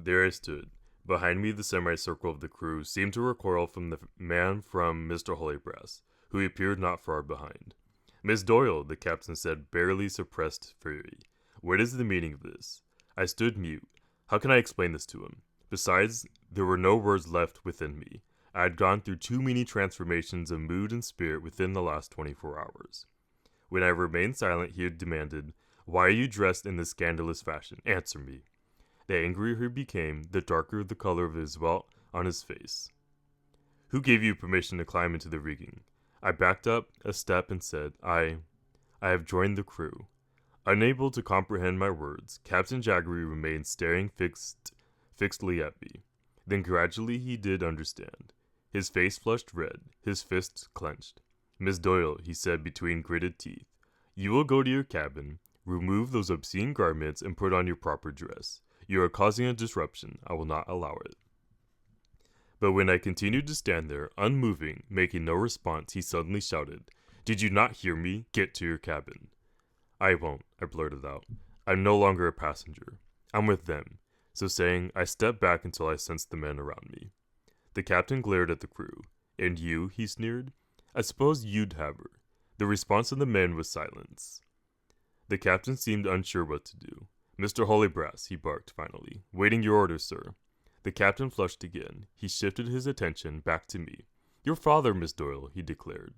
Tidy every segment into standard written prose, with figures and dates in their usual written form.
There I stood. Behind me, the semicircle of the crew seemed to recoil from the man from Mr. Holybrass, who appeared not far behind. "Miss Doyle," the captain said, barely suppressed fury. "What is the meaning of this?" I stood mute. How can I explain this to him? Besides, there were no words left within me. I had gone through too many transformations of mood and spirit within the last 24 hours. When I remained silent, he had demanded, "Why are you dressed in this scandalous fashion? Answer me." The angrier he became, the darker the color of his welt on his face. "Who gave you permission to climb into the rigging?" I backed up a step and said, I have joined the crew." Unable to comprehend my words, Captain Jaggery remained staring fixedly at me. Then gradually he did understand. His face flushed red, his fists clenched. "Miss Doyle," he said between gritted teeth, "you will go to your cabin, remove those obscene garments, and put on your proper dress. You are causing a disruption. I will not allow it." But when I continued to stand there, unmoving, making no response, he suddenly shouted, "Did you not hear me? Get to your cabin." "I won't," I blurted out. "I'm no longer a passenger. I'm with them." So saying, I stepped back until I sensed the men around me. The captain glared at the crew. "And you?" he sneered. "I suppose you'd have her." The response of the men was silence. The captain seemed unsure what to do. "Mr. Holybrass," he barked finally. "Waiting your orders, sir." The captain flushed again. He shifted his attention back to me. "Your father, Miss Doyle," he declared.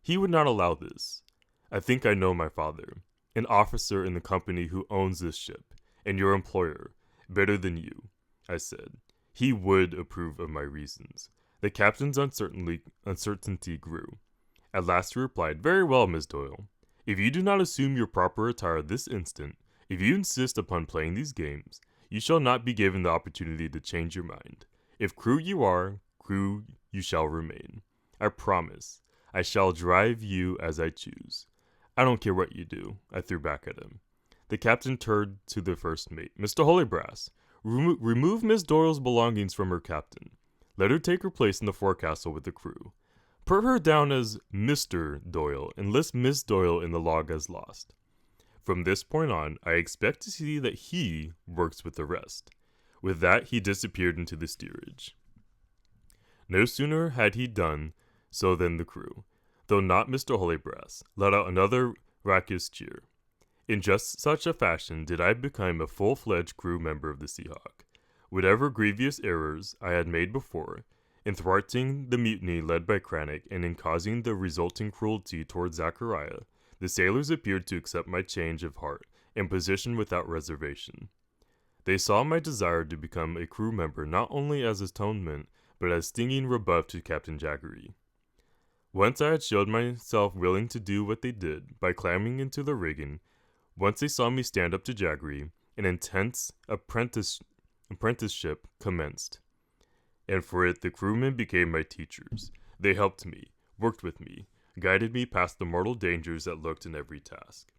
"He would not allow this. I think I know my father, an officer in the company who owns this ship, and your employer, better than you," I said. "He would approve of my reasons." The captain's uncertainty grew. At last he replied, "Very well, Miss Doyle. If you do not assume your proper attire this instant, if you insist upon playing these games, you shall not be given the opportunity to change your mind. If crew you are, crew you shall remain. I promise. I shall drive you as I choose. I don't care what you do," I threw back at him. The captain turned to the first mate. "Mr. Holybrass, remove Miss Doyle's belongings from her captain. Let her take her place in the forecastle with the crew. Put her down as Mr. Doyle and list Miss Doyle in the log as lost. From this point on, I expect to see that he works with the rest." With that, he disappeared into the steerage. No sooner had he done so than the crew, though not Mr. Holybrass, let out another raucous cheer. In just such a fashion did I become a full-fledged crew member of the Seahawk. Whatever grievous errors I had made before, in thwarting the mutiny led by Cranach and in causing the resulting cruelty toward Zachariah, the sailors appeared to accept my change of heart and position without reservation. They saw my desire to become a crew member not only as atonement, but as stinging rebuff to Captain Jaggery. Once I had showed myself willing to do what they did by climbing into the rigging, once they saw me stand up to Jaggery, an intense apprenticeship commenced. And for it, the crewmen became my teachers. They helped me, worked with me, guided me past the mortal dangers that lurked in every task.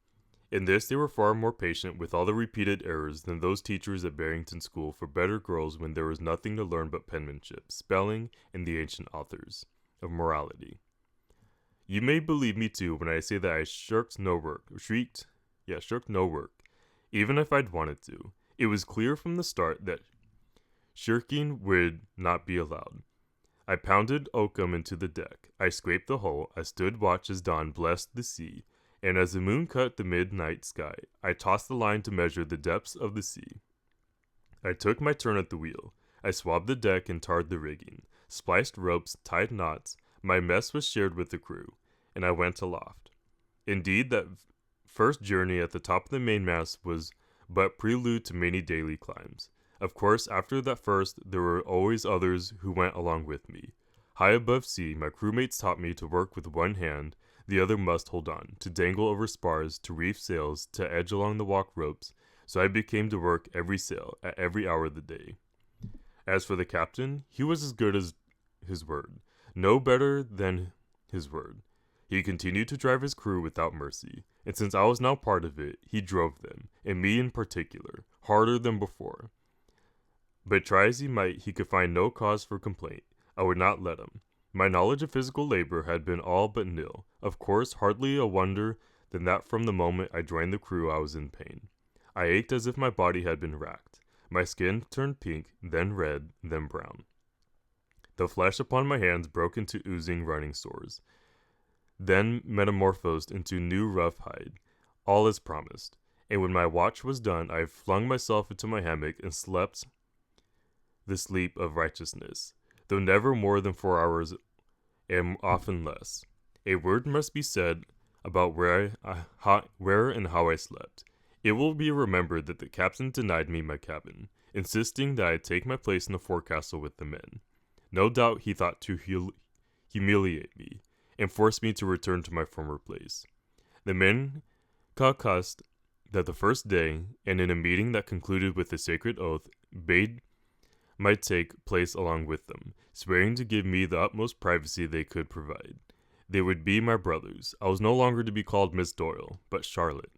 In this, they were far more patient with all the repeated errors than those teachers at Barrington School for better girls when there was nothing to learn but penmanship, spelling, and the ancient authors of morality. You may believe me too when I say that I shirked no work, even if I'd wanted to. It was clear from the start that shirking would not be allowed. I pounded oakum into the deck. I scraped the hull. I stood watch as dawn blessed the sea, and as the moon cut the midnight sky, I tossed the line to measure the depths of the sea. I took my turn at the wheel. I swabbed the deck and tarred the rigging, spliced ropes, tied knots. My mess was shared with the crew, and I went aloft. Indeed, that first journey at the top of the mainmast was but prelude to many daily climbs. Of course, after that first, there were always others who went along with me. High above sea, my crewmates taught me to work with one hand, the other must hold on, to dangle over spars, to reef sails, to edge along the walk ropes, so I became to work every sail, at every hour of the day. As for the captain, he was as good as his word, no better than his word. He continued to drive his crew without mercy, and since I was now part of it, he drove them, and me in particular, harder than before. But try as he might, he could find no cause for complaint. I would not let him. My knowledge of physical labor had been all but nil. Of course, hardly a wonder then that from the moment I joined the crew I was in pain. I ached as if my body had been racked. My skin turned pink, then red, then brown. The flesh upon my hands broke into oozing running sores, then metamorphosed into new rough hide, all as promised. And when my watch was done, I flung myself into my hammock and slept the sleep of righteousness, though never more than 4 hours and often less. A word must be said about where and how I slept. It will be remembered that the captain denied me my cabin, insisting that I take my place in the forecastle with the men. No doubt he thought to humiliate me, and force me to return to my former place. The men caucused that the first day, and in a meeting that concluded with a sacred oath, bade might take place along with them, swearing to give me the utmost privacy they could provide. They would be my brothers. I was no longer to be called Miss Doyle, but Charlotte.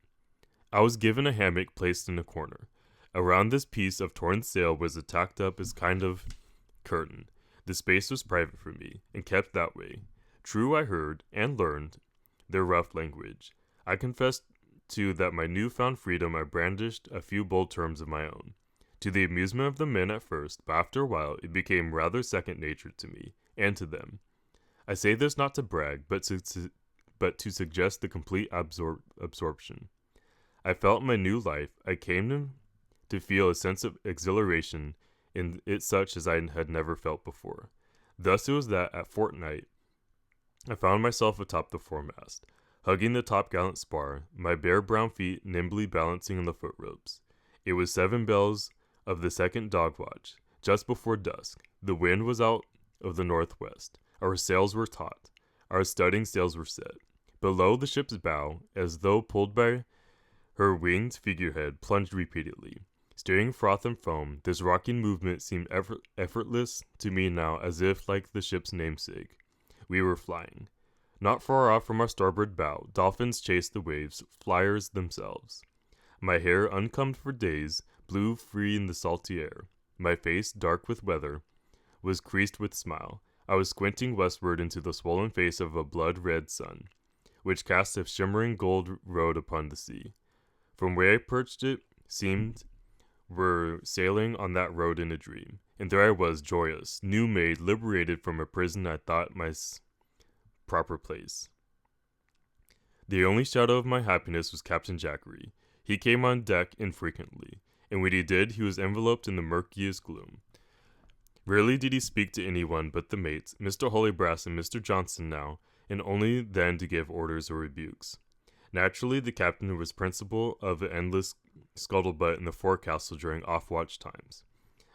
I was given a hammock placed in a corner. Around this piece of torn sail was tacked up as kind of curtain. The space was private for me, and kept that way. True, I heard, and learned, their rough language. I confessed, too, that my newfound freedom I brandished a few bold terms of my own. To the amusement of the men at first, but after a while it became rather second nature to me, and to them. I say this not to brag, but to suggest the complete absorption. I felt in my new life. I came to feel a sense of exhilaration in it such as I had never felt before. Thus it was that at fortnight I found myself atop the foremast, hugging the topgallant spar, my bare brown feet nimbly balancing on the foot ropes. It was 7 bells of the second dog watch, just before dusk. The wind was out of the northwest. Our sails were taut. Our studding sails were set. Below, the ship's bow, as though pulled by her winged figurehead, plunged repeatedly. Stirring froth and foam, this rocking movement seemed effortless to me now, as if, like the ship's namesake, we were flying. Not far off from our starboard bow, dolphins chased the waves, flyers themselves. My hair, uncombed for days, blew free in the salty air. My face, dark with weather, was creased with smile. I was squinting westward into the swollen face of a blood-red sun, which cast a shimmering gold road upon the sea. From where I perched it seemed were sailing on that road in a dream. And there I was, joyous, new made, liberated from a prison I thought my proper place. The only shadow of my happiness was Captain Jaggery. He came on deck infrequently, and when he did, he was enveloped in the murkiest gloom. Rarely did he speak to anyone but the mates, Mr. Holybrass and Mr. Johnson now, and only then to give orders or rebukes. Naturally, the captain was principal of an endless scuttlebutt in the forecastle during off-watch times.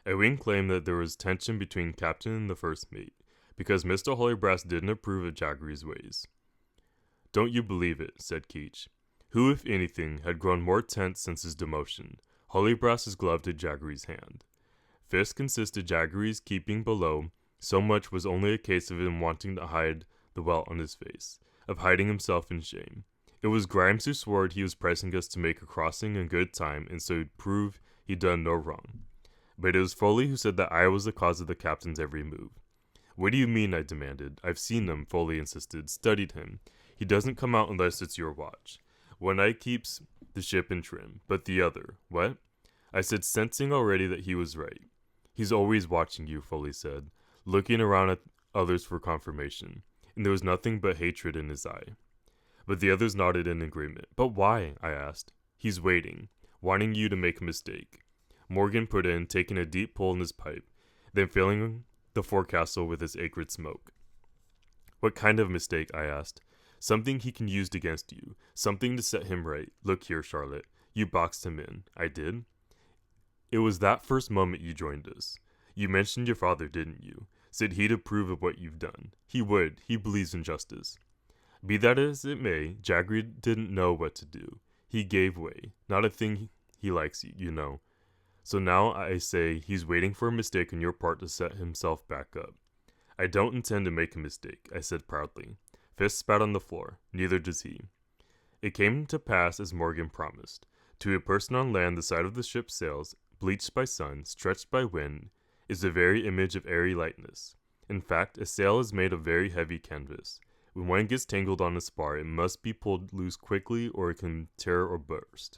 A wing claimed that there was tension between captain and the first mate, because Mr. Holybrass didn't approve of Jaggery's ways. "Don't you believe it," said Keach, who, if anything, had grown more tense since his demotion. Holybrass's glove to Jaggery's hand. Fisk insisted Jaggery's keeping below so much was only a case of him wanting to hide the welt on his face, of hiding himself in shame. It was Grimes who swore he was pressing us to make a crossing in good time, and so he'd prove he'd done no wrong. But it was Foley who said that I was the cause of the captain's every move. "What do you mean?" I demanded. "I've seen him," Foley insisted, "studied him. He doesn't come out unless it's your watch. One eye keeps the ship in trim, but the other, what?" I said, sensing already that he was right. "He's always watching you," Foley said, looking around at others for confirmation, and there was nothing but hatred in his eye. But the others nodded in agreement. "But why?" I asked. "He's waiting, wanting you to make a mistake," Morgan put in, taking a deep pull in his pipe, then filling the forecastle with his acrid smoke. "What kind of mistake?" I asked. "Something he can use against you, something to set him right. Look here, Charlotte, you boxed him in." "I did?" "It was that first moment you joined us. You mentioned your father, didn't you? Said he'd approve of what you've done. He would. He believes in justice." Be that as it may, Jaggery didn't know what to do. He gave way. Not a thing he likes, you know. So now I say he's waiting for a mistake on your part to set himself back up. "I don't intend to make a mistake," I said proudly. Fist spat on the floor. "Neither does he." It came to pass as Morgan promised. To a person on land, the side of the ship's sails, bleached by sun, stretched by wind, is the very image of airy lightness. In fact, a sail is made of very heavy canvas. When one gets tangled on a spar, it must be pulled loose quickly or it can tear or burst.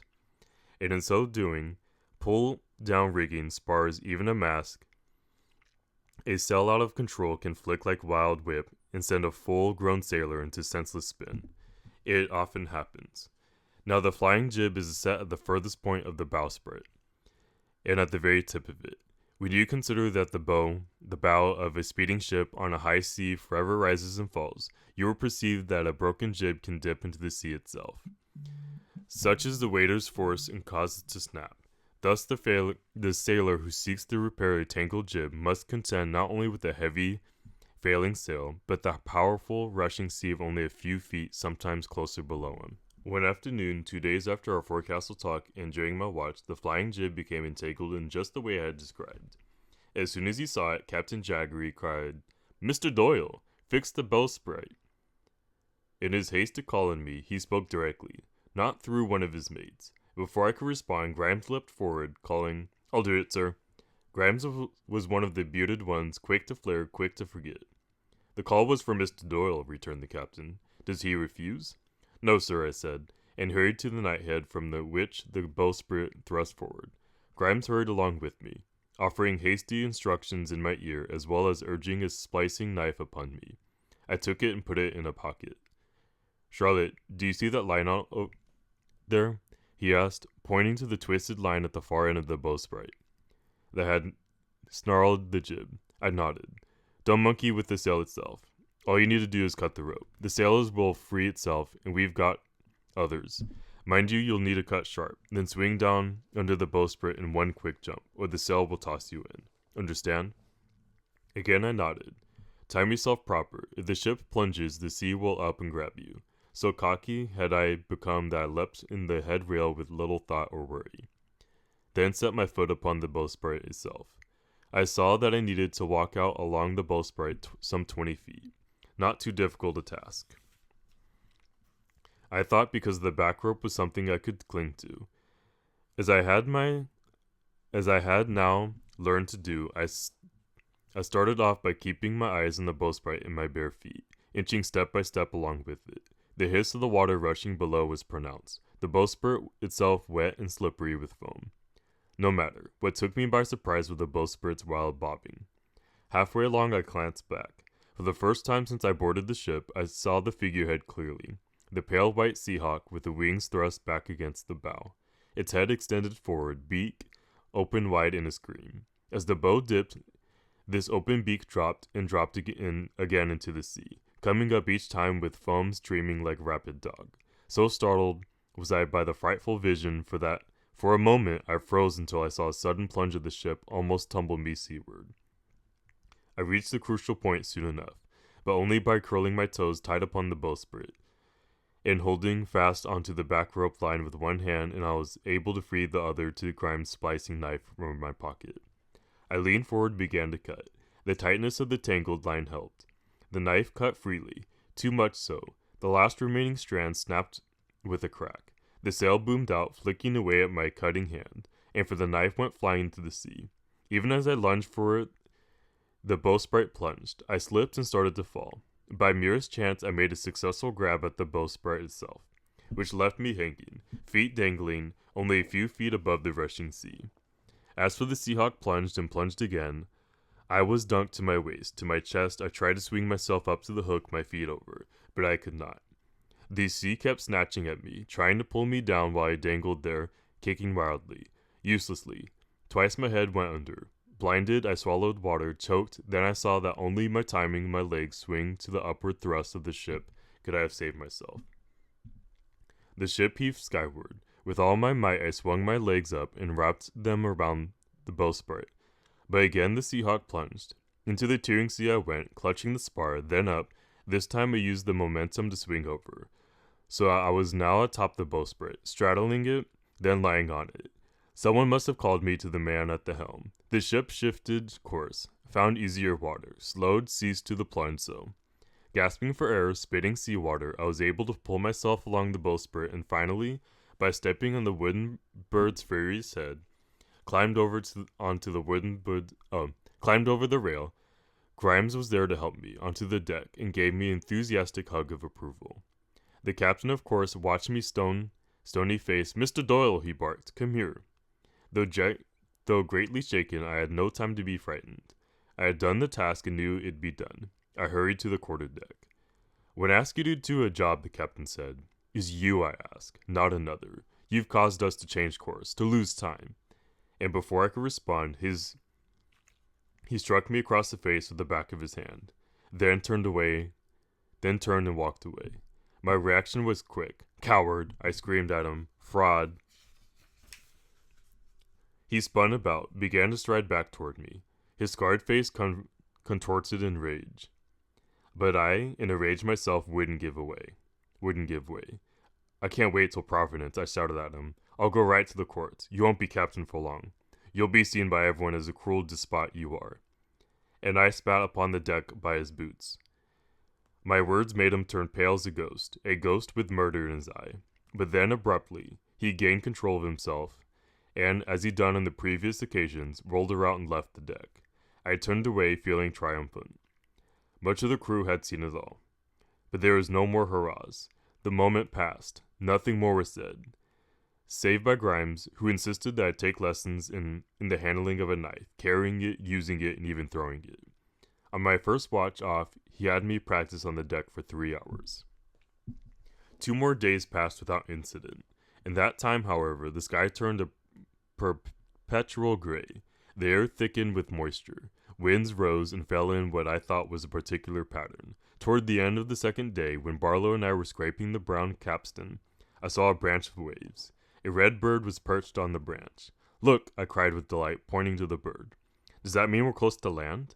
And in so doing, pull down rigging, spars, even a mast, a sail out of control can flick like wild whip and send a full-grown sailor into senseless spin. It often happens. Now the flying jib is set at the furthest point of the bowsprit, and at the very tip of it. When you consider that the bow of a speeding ship on a high sea forever rises and falls, you will perceive that a broken jib can dip into the sea itself. Such is the waiter's force and cause it to snap. Thus the sailor who seeks to repair a tangled jib must contend not only with a heavy, failing sail, but the powerful, rushing sea of only a few feet, sometimes closer below him. One afternoon, 2 days after our forecastle talk and during my watch, the flying jib became entangled in just the way I had described. As soon as he saw it, Captain Jaggery cried, "Mr. Doyle, fix the bowsprit." In his haste to call on me, he spoke directly, not through one of his mates. Before I could respond, Grimes leapt forward, calling, "I'll do it, sir." Grimes was one of the bearded ones, quick to flare, quick to forget. "The call was for Mr. Doyle," returned the captain. "Does he refuse?" "No, sir," I said, and hurried to the nighthead from which the bowsprit thrust forward. Grimes hurried along with me, offering hasty instructions in my ear, as well as urging his splicing knife upon me. I took it and put it in a pocket. "Charlotte, do you see that line out there?" he asked, pointing to the twisted line at the far end of the bowsprit that had snarled the jib. I nodded. "Don't monkey with the sail itself. All you need to do is cut the rope. The sailors will free itself, and we've got others. Mind you, you'll need to cut sharp, then swing down under the bowsprit in one quick jump, or the sail will toss you in. Understand?" Again I nodded. "Time yourself proper. If the ship plunges, the sea will up and grab you." So cocky had I become that I leapt in the head rail with little thought or worry. Then set my foot upon the bowsprit itself. I saw that I needed to walk out along the bowsprit some 20 feet. Not too difficult a task, I thought, because the back rope was something I could cling to. As I had now learned to do, I started off by keeping my eyes on the bowsprit and my bare feet, inching step by step along with it. The hiss of the water rushing below was pronounced, the bowsprit itself wet and slippery with foam. No matter. What took me by surprise was the bowsprit's wild bobbing. Halfway along I glanced back. For the first time since I boarded the ship, I saw the figurehead clearly. The pale white seahawk with the wings thrust back against the bow. Its head extended forward, beak open wide in a scream. As the bow dipped, this open beak dropped again into the sea, coming up each time with foam streaming like rapid dog. So startled was I by the frightful vision that for a moment I froze until I saw a sudden plunge of the ship almost tumble me seaward. I reached the crucial point soon enough, but only by curling my toes tight upon the bowsprit and holding fast onto the back rope line with one hand, and I was able to free the other to Grimes' splicing knife from my pocket. I leaned forward and began to cut. The tightness of the tangled line helped. The knife cut freely, too much so. The last remaining strand snapped with a crack. The sail boomed out, flicking away at my cutting hand, and the knife went flying into the sea. Even as I lunged for it, the bowsprit plunged. I slipped and started to fall. By merest chance, I made a successful grab at the bowsprit itself, which left me hanging, feet dangling, only a few feet above the rushing sea. As for the Seahawk plunged and plunged again, I was dunked to my waist, to my chest. I tried to swing myself up to the hook my feet over, but I could not. The sea kept snatching at me, trying to pull me down while I dangled there, kicking wildly, uselessly. Twice my head went under. Blinded, I swallowed water, choked. Then I saw that only by timing my legs swing to the upward thrust of the ship could I have saved myself. The ship heaved skyward. With all my might, I swung my legs up and wrapped them around the bowsprit. But again the Seahawk plunged. Into the tearing sea I went, clutching the spar, then up. This time I used the momentum to swing over. So I was now atop the bowsprit, straddling it, then lying on it. Someone must have called me to the man at the helm. The ship shifted course, found easier water, slowed, ceased to the plunge so. Gasping for air, spitting seawater, I was able to pull myself along the bowsprit and finally, by stepping on the wooden bird's furious head, climbed over the rail. Grimes was there to help me onto the deck and gave me an enthusiastic hug of approval. The captain, of course, watched me stony-faced. "Mr. Doyle," he barked, "come here." Though Though greatly shaken, I had no time to be frightened. I had done the task and knew it'd be done. I hurried to the quarterdeck. When I ask you to do a job, the captain said, is you I ask, not another. You've caused us to change course, to lose time. And before I could respond, he struck me across the face with the back of his hand, then turned and walked away. My reaction was quick. Coward, I screamed at him. Fraud. He spun about, began to stride back toward me, his scarred face contorted in rage. But I, in a rage myself, wouldn't give way. I can't wait till Providence, I shouted at him. I'll go right to the court. You won't be captain for long. You'll be seen by everyone as a cruel despot you are. And I spat upon the deck by his boots. My words made him turn pale as a ghost with murder in his eye. But then, abruptly, he gained control of himself, and, as he'd done on the previous occasions, rolled around and left the deck. I turned away, feeling triumphant. Much of the crew had seen it all. But there was no more hurrahs. The moment passed. Nothing more was said, save by Grimes, who insisted that I take lessons in the handling of a knife, carrying it, using it, and even throwing it. On my first watch off, he had me practice on the deck for 3 hours. 2 more days passed without incident. In that time, however, the sky turned a perpetual gray. The air thickened with moisture. Winds rose and fell in what I thought was a particular pattern. Toward the end of the second day, when Barlow and I were scraping the brown capstan, I saw a branch of waves. A red bird was perched on the branch. Look, I cried with delight, pointing to the bird. Does that mean we're close to land?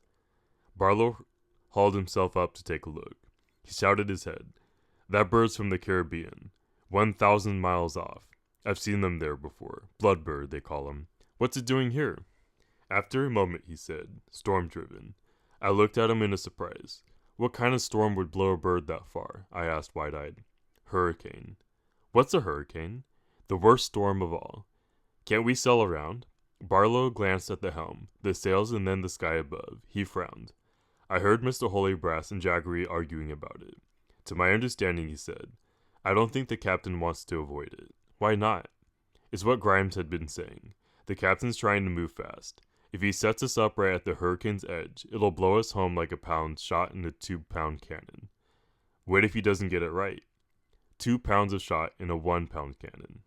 Barlow hauled himself up to take a look. He shouted his head. That bird's from the Caribbean, 1,000 miles off. I've seen them there before. Bloodbird, they call him. What's it doing here? After a moment, he said, storm-driven. I looked at him in a surprise. What kind of storm would blow a bird that far? I asked wide-eyed. Hurricane. What's a hurricane? The worst storm of all. Can't we sail around? Barlow glanced at the helm, the sails, and then the sky above. He frowned. I heard Mr. Holybrass and Jaggery arguing about it. To my understanding, he said, I don't think the captain wants to avoid it. Why not? It's what Grimes had been saying. The captain's trying to move fast. If he sets us up right at the hurricane's edge, it'll blow us home like a pound shot in a 2-pound cannon. What if he doesn't get it right? 2 pounds of shot in a 1-pound cannon.